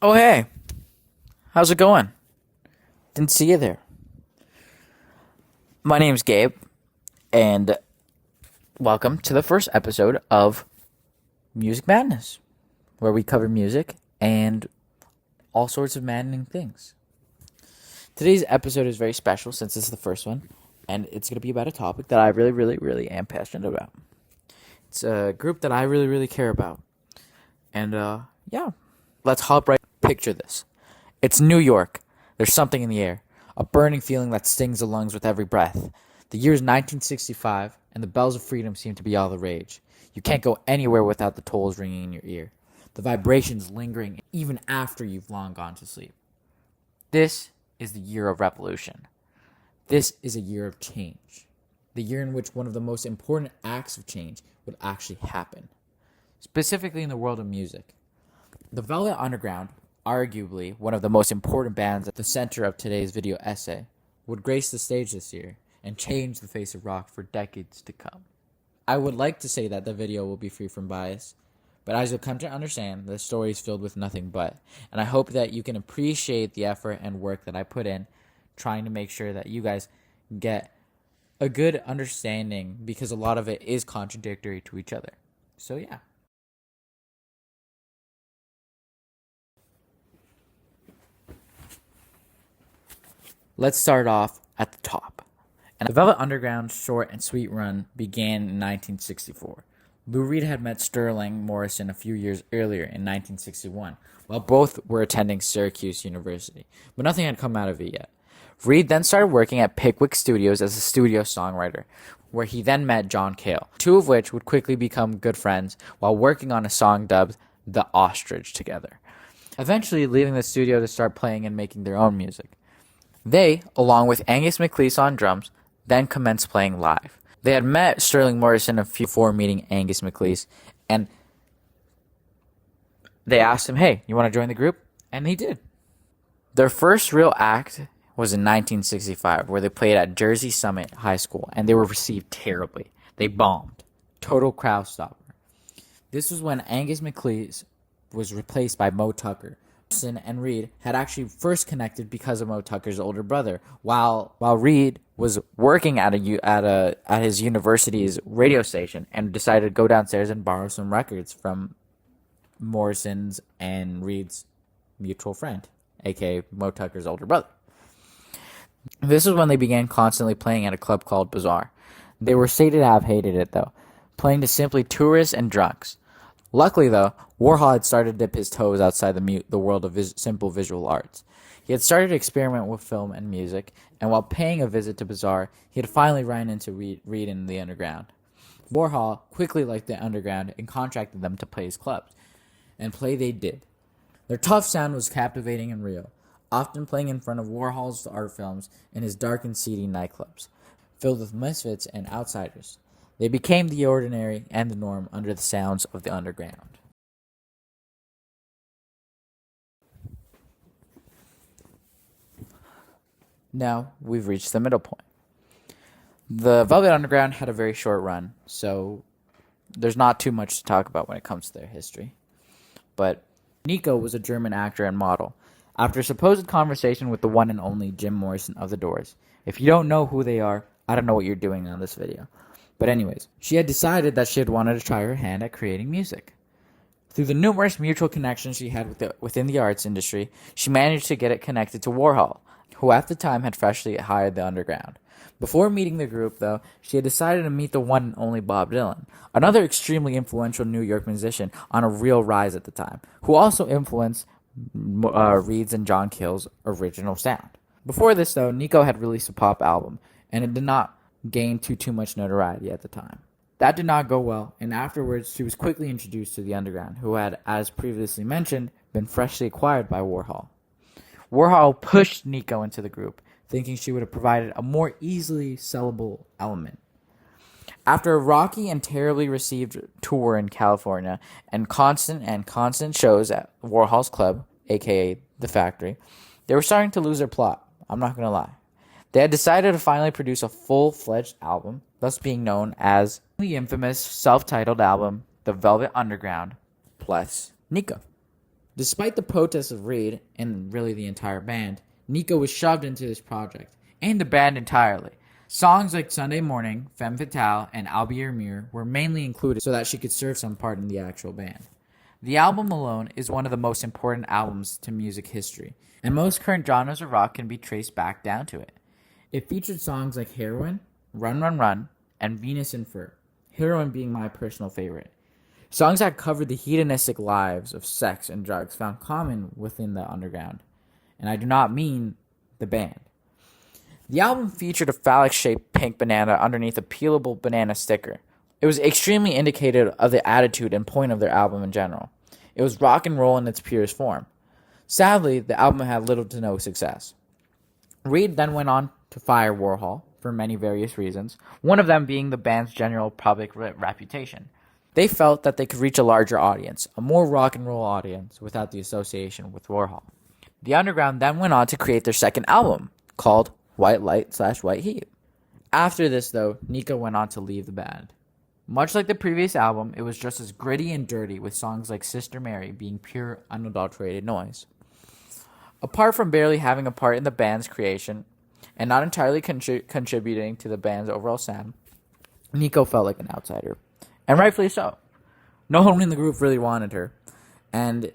Oh, hey, how's it going? Didn't see you there. My name's Gabe, and welcome to the first episode of Music Madness, where we cover music and all sorts of maddening things. Today's episode is very special since it's the first one, and it's going to be about a topic that I really am passionate about. It's a group that I really care about. And, yeah, let's hop right. Picture this. It's New York. There's something in the air. A burning feeling that stings the lungs with every breath. The year is 1965, and the bells of freedom seem to be all the rage. You can't go anywhere without the tolls ringing in your ear. The vibrations lingering even after you've long gone to sleep. This is the year of revolution. This is a year of change. The year in which one of the most important acts of change would actually happen. Specifically in the world of music. The Velvet Underground, arguably one of the most important bands at the center of today's video essay, would grace the stage this year and change the face of rock for decades to come. I would like to say that the video will be free from bias, but as you'll come to understand, the story is filled with nothing but, and I hope that you can appreciate the effort and work that I put in trying to make sure that you guys get a good understanding, because a lot of it is contradictory to each other. So yeah. Let's start off at the top. And the Velvet Underground's short and sweet run began in 1964. Lou Reed had met Sterling Morrison a few years earlier in 1961, while both were attending Syracuse University, but nothing had come out of it yet. Reed then started working at Pickwick Studios as a studio songwriter, where he then met John Cale, two of which would quickly become good friends while working on a song dubbed The Ostrich together, eventually leaving the studio to start playing and making their own music. They, along with Angus McLeese on drums, then commenced playing live. They had met Sterling Morrison a few before meeting Angus McLeese, and they asked him, hey, you want to join the group? And he did. Their first real act was in 1965, where they played at Jersey Summit High School, and they were received terribly. They bombed. Total crowd stopper. This was when Angus McLeese was replaced by Moe Tucker. Morrison and Reed had actually first connected because of Moe Tucker's older brother, while Reed was working at his university's radio station and decided to go downstairs and borrow some records from Morrison's and Reed's mutual friend, aka Moe Tucker's older brother. This is when they began constantly playing at a club called Bazaar. They were stated to have hated it, though, playing to simply tourists and drunks. Luckily, though, Warhol had started to dip his toes outside the world of simple visual arts. He had started to experiment with film and music, and while paying a visit to Bazaar, he had finally run into Reed in the underground. Warhol quickly liked the underground and contracted them to play his clubs, and play they did. Their tough sound was captivating and real, often playing in front of Warhol's art films in his dark and seedy nightclubs, filled with misfits and outsiders. They became the ordinary and the norm under the sounds of the underground. Now we've reached the middle point. The Velvet Underground had a very short run, so there's not too much to talk about when it comes to their history. But Nico was a German actor and model. After a supposed conversation with the one and only Jim Morrison of The Doors. If you don't know who they are, I don't know what you're doing on this video. But anyways, she had decided that she had wanted to try her hand at creating music. Through the numerous mutual connections she had within the arts industry, she managed to get it connected to Warhol, who at the time had freshly hired the underground. Before meeting the group, though, she had decided to meet the one and only Bob Dylan, another extremely influential New York musician on a real rise at the time, who also influenced Reed's and John Cale's original sound. Before this, though, Nico had released a pop album, and it did not gain too much notoriety at the time. That did not go well, and afterwards she was quickly introduced to the underground, who had, as previously mentioned, been freshly acquired by Warhol. Warhol pushed Nico into the group, thinking she would have provided a more easily sellable element. After a rocky and terribly received tour in California and constant shows at Warhol's club, aka The Factory, they were starting to lose their plot, I'm not going to lie. They had decided to finally produce a full-fledged album, thus being known as the infamous self-titled album, The Velvet Underground, plus Nico. Despite the protests of Reed, and really the entire band, Nico was shoved into this project, and the band entirely. Songs like Sunday Morning, Femme Fatale, and I'll Be Your Mirror were mainly included so that she could serve some part in the actual band. The album alone is one of the most important albums to music history, and most current genres of rock can be traced back down to it. It featured songs like Heroin, Run Run Run, and Venus in Fur, Heroin being my personal favorite. Songs that covered the hedonistic lives of sex and drugs found common within the underground, and I do not mean the band. The album featured a phallic-shaped pink banana underneath a peelable banana sticker. It was extremely indicative of the attitude and point of their album in general. It was rock and roll in its purest form. Sadly, the album had little to no success. Reed then went on to fire Warhol for many various reasons, one of them being the band's general public reputation. They felt that they could reach a larger audience, a more rock and roll audience, without the association with Warhol. The Underground then went on to create their second album, called White Light/White Heat. After this, though, Nico went on to leave the band. Much like the previous album, it was just as gritty and dirty, with songs like Sister Mary being pure, unadulterated noise. Apart from barely having a part in the band's creation, and not entirely contributing to the band's overall sound, Nico felt like an outsider. And rightfully so. No one in the group really wanted her, and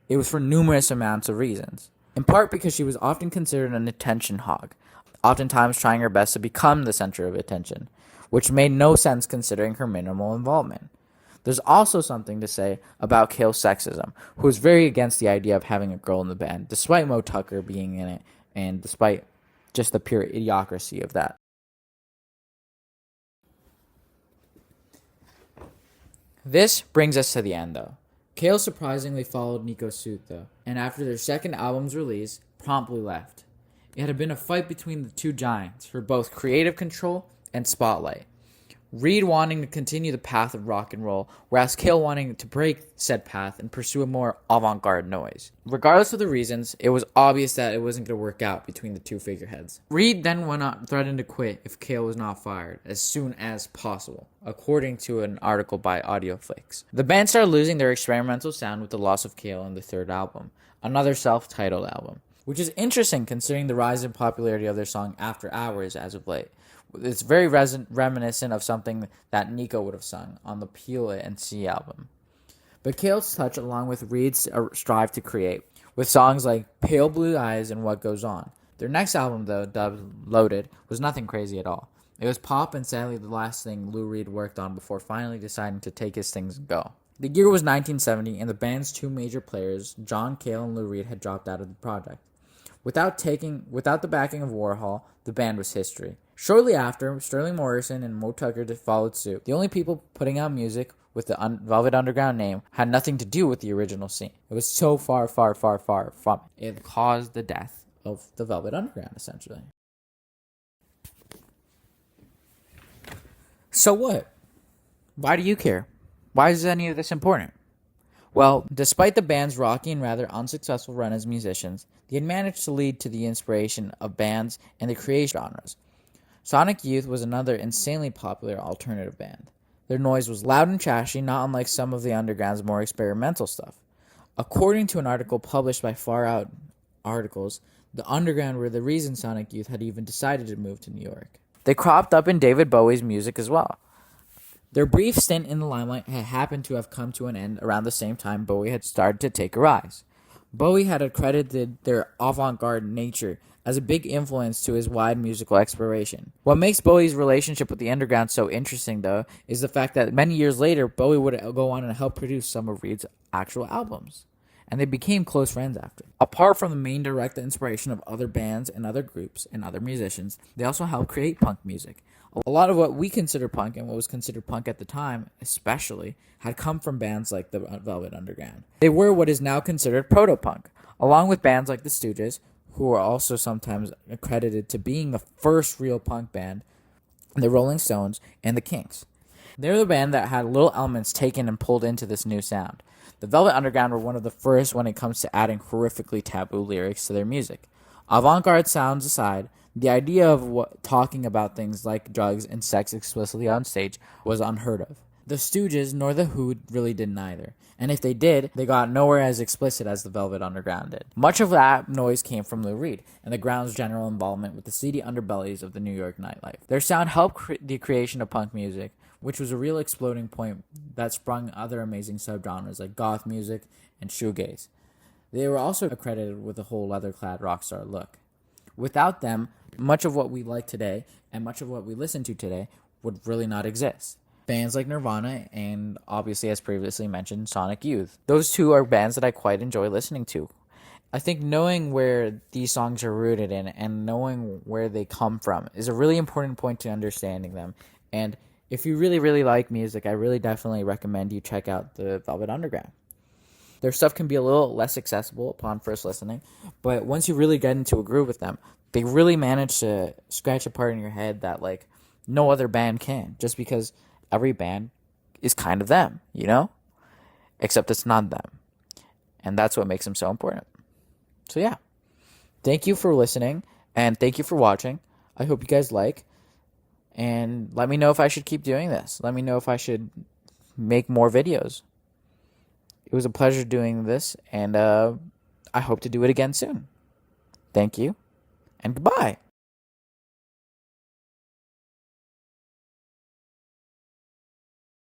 it was for numerous amounts of reasons. In part because she was often considered an attention hog, oftentimes trying her best to become the center of attention, which made no sense considering her minimal involvement. There's also something to say about Cale's sexism, who was very against the idea of having a girl in the band, despite Moe Tucker being in it, and despite just the pure idiocracy of that. This brings us to the end, though. Cale surprisingly followed Nico's suit, though, and after their second album's release, promptly left. It had been a fight between the two giants for both creative control and spotlight. Reed wanting to continue the path of rock and roll, whereas Cale wanting to break said path and pursue a more avant-garde noise. Regardless of the reasons, it was obvious that it wasn't going to work out between the two figureheads. Reed then went on threatened to quit if Cale was not fired as soon as possible, according to an article by AudioFlix. The band started losing their experimental sound with the loss of Cale in the third album, another self-titled album, which is interesting considering the rise in popularity of their song After Hours as of late. It's very reminiscent of something that Nico would have sung on the Peel It and See album. But Cale's touch, along with Reed's strive to create, with songs like Pale Blue Eyes and What Goes On. Their next album, though, dubbed Loaded, was nothing crazy at all. It was pop and sadly the last thing Lou Reed worked on before finally deciding to take his things and go. The year was 1970, and the band's two major players, John Cale and Lou Reed, had dropped out of the project. Without the backing of Warhol, the band was history. Shortly after, Sterling Morrison and Moe Tucker followed suit. The only people putting out music with the Velvet Underground name had nothing to do with the original scene. It was so far from it. It caused the death of the Velvet Underground, essentially. So what? Why do you care? Why is any of this important? Well, despite the band's rocky and rather unsuccessful run as musicians, they had managed to lead to the inspiration of bands and the creation genres. Sonic Youth was another insanely popular alternative band. Their noise was loud and trashy, not unlike some of the Underground's more experimental stuff. According to an article published by Far Out Articles, the Underground were the reason Sonic Youth had even decided to move to New York. They cropped up in David Bowie's music as well. Their brief stint in the limelight had happened to have come to an end around the same time Bowie had started to take a rise. Bowie had accredited their avant-garde nature as a big influence to his wide musical exploration. What makes Bowie's relationship with the Underground so interesting, though, is the fact that many years later, Bowie would go on and help produce some of Reed's actual albums, and they became close friends after. Apart from the main direct inspiration of other bands and other groups and other musicians, they also helped create punk music. A lot of what we consider punk and what was considered punk at the time, especially, had come from bands like the Velvet Underground. They were what is now considered proto-punk, along with bands like the Stooges, who are also sometimes accredited to being the first real punk band, the Rolling Stones, and the Kinks. They're the band that had little elements taken and pulled into this new sound. The Velvet Underground were one of the first when it comes to adding horrifically taboo lyrics to their music. Avant-garde sounds aside, the idea of talking about things like drugs and sex explicitly on stage was unheard of. The Stooges nor The Who really didn't either. And if they did, they got nowhere as explicit as the Velvet Underground did. Much of that noise came from Lou Reed and the Ground's general involvement with the seedy underbellies of the New York nightlife. Their sound helped the creation of punk music, which was a real exploding point that sprung other amazing subgenres like goth music and shoegaze. They were also accredited with the whole leather-clad rock star look. Without them, much of what we like today and much of what we listen to today would really not exist. Bands like Nirvana and, obviously as previously mentioned, Sonic Youth. Those two are bands that I quite enjoy listening to. I think knowing where these songs are rooted in and knowing where they come from is a really important point to understanding them. And if you really, really like music, I really definitely recommend you check out the Velvet Underground. Their stuff can be a little less accessible upon first listening, but once you really get into a groove with them, they really manage to scratch a part in your head that, like, no other band can, just because every band is kind of them, you know? Except it's not them. And that's what makes them so important. So yeah. Thank you for listening, and thank you for watching. I hope you guys like. And let me know if I should keep doing this. Let me know if I should make more videos. It was a pleasure doing this, and I hope to do it again soon. Thank you, and goodbye.